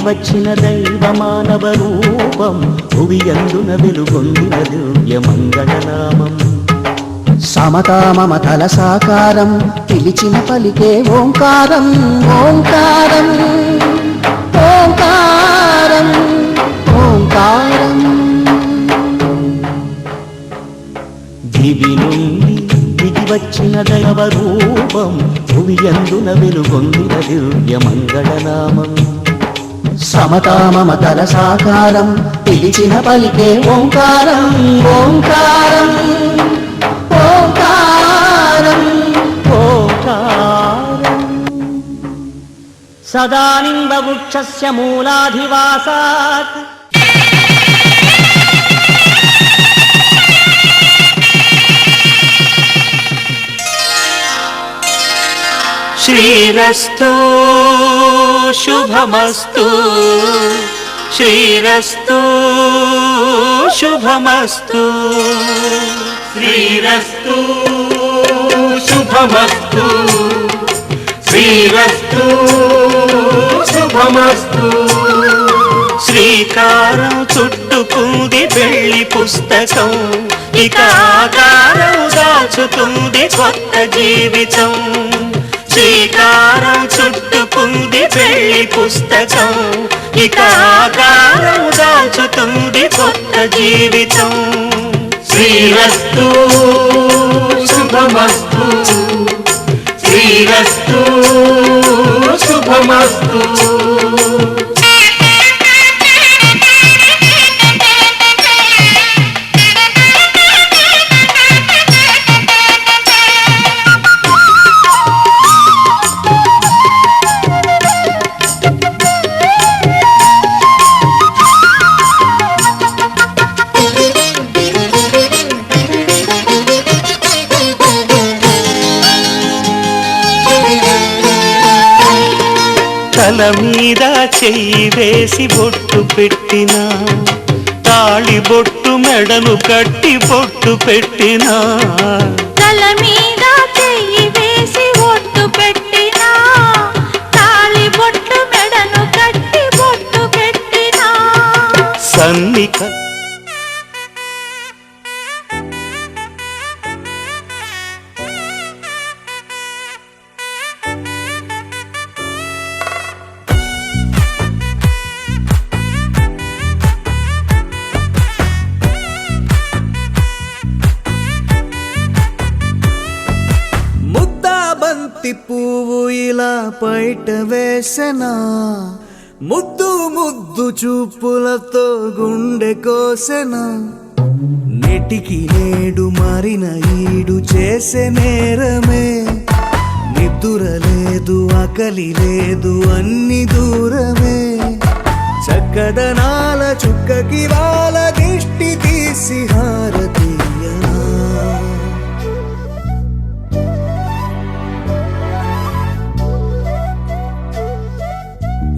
వచ్చిన దైవ మానవ రూపం భువియందున వెలుగొందిన దివ్య మంగళనామం. సమతా మమతల సాకారం పిలిచిన పలికే ఓంకారం ఓంకారం ఓంకారం ఓంకారం. దివి నుండి దిగి వచ్చిన దైవ రూపం భువియందున వెలుగొందిన దివ్య మంగళనామం. సమతా మమతల సాకారం పిలిచిన పలికే ఓంకారం ఓంకారం ఓంకారం ఓంకారం. సదానింబ వృక్షస్య మూలాధివాసాత్ శ్రీరస్తు శుభమస్తు శ్రీరస్తు శుభమస్తు శ్రీరస్తు శుభమస్తు శ్రీరస్తు శుభమస్తు. శ్రీకారం చుట్టుకుంది వెళ్లి పుస్తకం ఇక ఆకారం దాచుతుంది కొత్త జీవితం. శ్రీకారం చుట్టుకుంది వెళ్లి పుస్తకం ఇక ఆకారం దాచుతుంది కొత్త జీవితం. శ్రీరస్తు శుభమస్తు శ్రీరస్తు శుభమస్తు. తల మీద చెయ్యి వేసి బొట్టు పెట్టినా తాళి బొట్టు మెడను కట్టి బొట్టు పెట్టినా. తల మీద చెయ్యి వేసి బొట్టు పెట్టినా తాళి బొట్టు మెడను కట్టి బొట్టు పెట్టినా. సన్నిక పువ్వు ఇలా బయట వేసెనా ముద్దు ముద్దు చూపులతో గుండె కోసెనా. నెటికి నేడు మారిన ఈడు చేసే నేరమే నిద్ర లేదు ఆకలి లేదు అన్ని దూరమే. చక్కదనాల చుక్కకి వాళ్ళ దిష్టి తీసి హారతీయనా.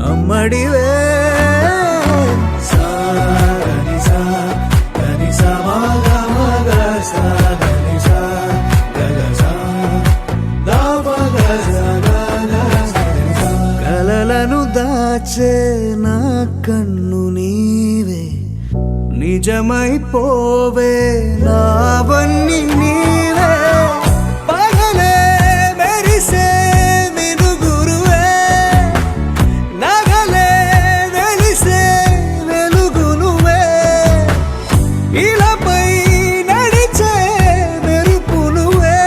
అమ్మడివే కలలను దాచే నా కన్ను నీవే నిజమైపోవే నావన్నీ నీవే. పగలే మెరిసే మినుగురువే నగలే వెలిసే వెలుగునువే. ఇలాపై నడిచే మెరుపునువే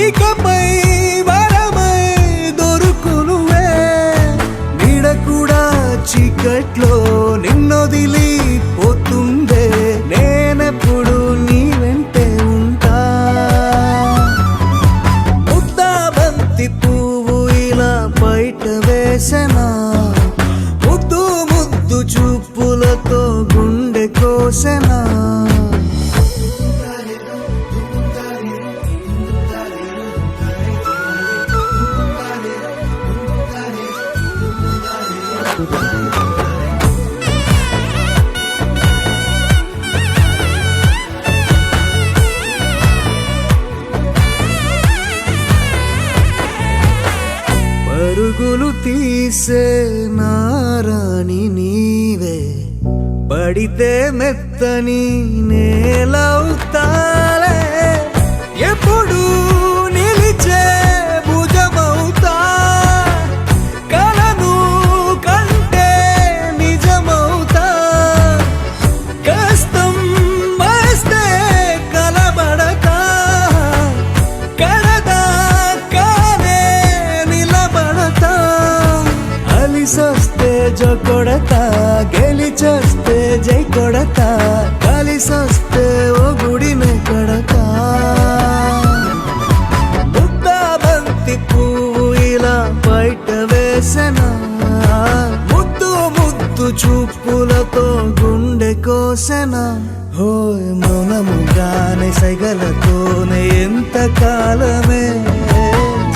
ఇకపై వరమై దొరుకునువే. నీడ కూడా చీకట్లో నిన్నొదిలి పోతుందే నేనెప్పుడు నీ వెంటే ఉంటా. ముద్దాబంతి పువ్వు ఇలా బయట వేసెనా ముద్దు ముద్దు చూపులతో గుండె కోసెనా. పరుగులు తీసే నా పడితే మెత్తని నేలవుతాలే ఎప్పుడు నిలిచే భుజమవుతా కలను కంటే నిజమవుతా కష్టం వస్తే కలబడక కడదాకానే నిలబడతా అలిసొస్తే జో కొడతా గెలిచొస్తే జై కొడతా కలిసొస్తే ఓ గుడినే కొడతా ముద్దాబంతి పువ్వు ఇలా బయట వేసెనా ముద్దు ముద్దు చూపులతో గుండె కోసెనా హోయ్ మౌనముగానే సైగలతోనే ఎంత కాలమే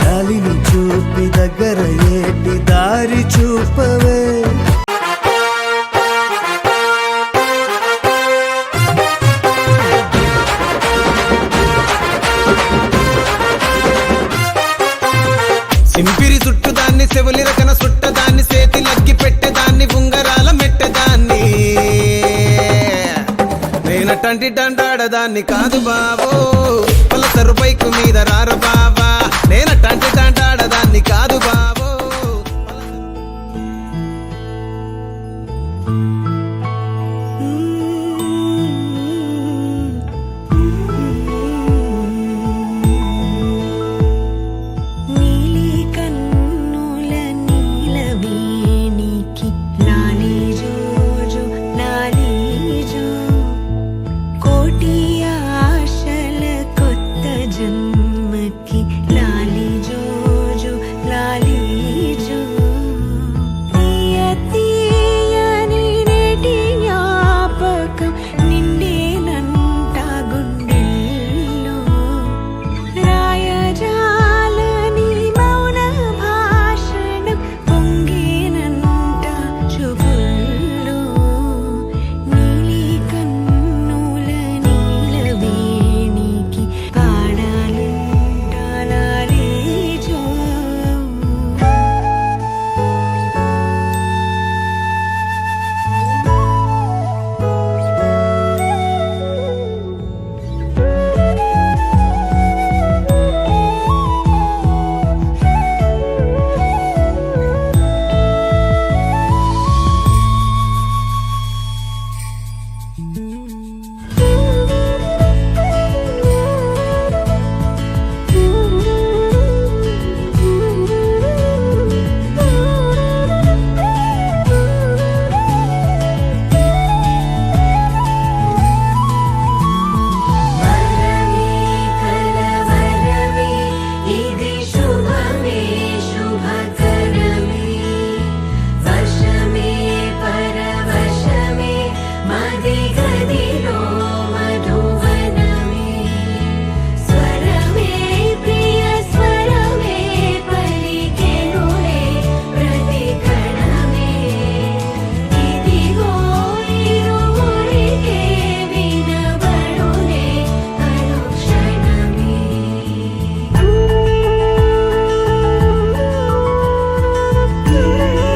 జాలిని చూపి దగ్గర ఏటి దారి చూపవే సింపిరి చుట్టుదాన్ని చెవులి రకన సుట్టదాన్ని చేతి లగ్గి పెట్టేదాన్ని ఉంగరాల మెట్టేదాన్ని నేనటంటి డండాడదాన్ని కాదు బాబో పలసరు బైకు మీద రార బాబా నేనటంటి డండాడదాన్ని కాదు బాబా